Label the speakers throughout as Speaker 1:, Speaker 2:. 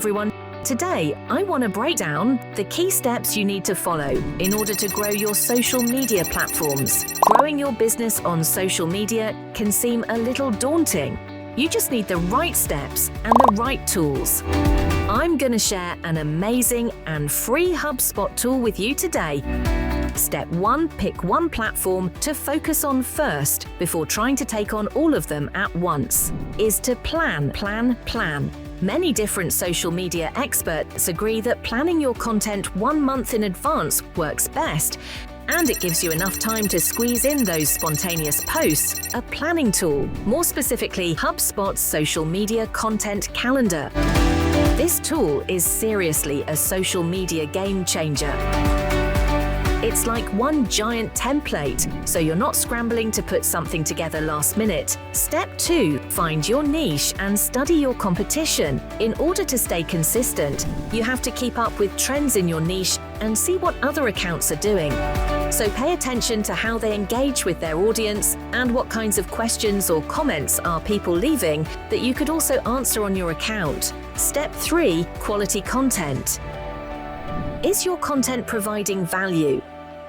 Speaker 1: everyone. Today, I want to break down the key steps you need to follow in order to grow your social media platforms. Growing your business on social media can seem a little daunting. You just need the right steps and the right tools. I'm going to share an amazing and free HubSpot tool with you today. Step 1, pick one platform to focus on first before trying to take on all of them at once, is to plan. Many different social media experts agree that planning your content 1 month in advance works best, and it gives you enough time to squeeze in those spontaneous posts. A planning tool, more specifically HubSpot's social media content calendar. This tool is seriously a social media game changer. It's like one giant template, so you're not scrambling to put something together last minute. Step 2, find your niche and study your competition. In order to stay consistent, you have to keep up with trends in your niche and see what other accounts are doing. So pay attention to how they engage with their audience and what kinds of questions or comments are people leaving that you could also answer on your account. Step 3, quality content. Is your content providing value?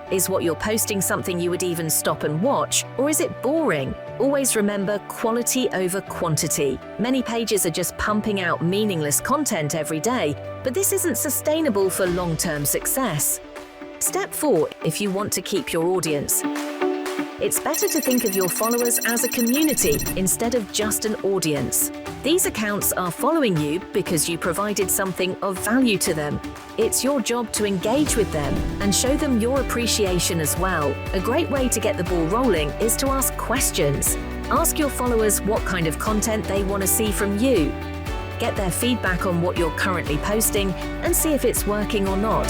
Speaker 1: Is what you're posting something you would even stop and watch, or is it boring? Always remember quality over quantity. Many pages are just pumping out meaningless content every day, but this isn't sustainable for long-term success. Step 4, if you want to keep your audience. It's better to think of your followers as a community instead of just an audience. These accounts are following you because you provided something of value to them. It's your job to engage with them and show them your appreciation as well. A great way to get the ball rolling is to ask questions. Ask your followers what kind of content they want to see from you. Get their feedback on what you're currently posting and see if it's working or not.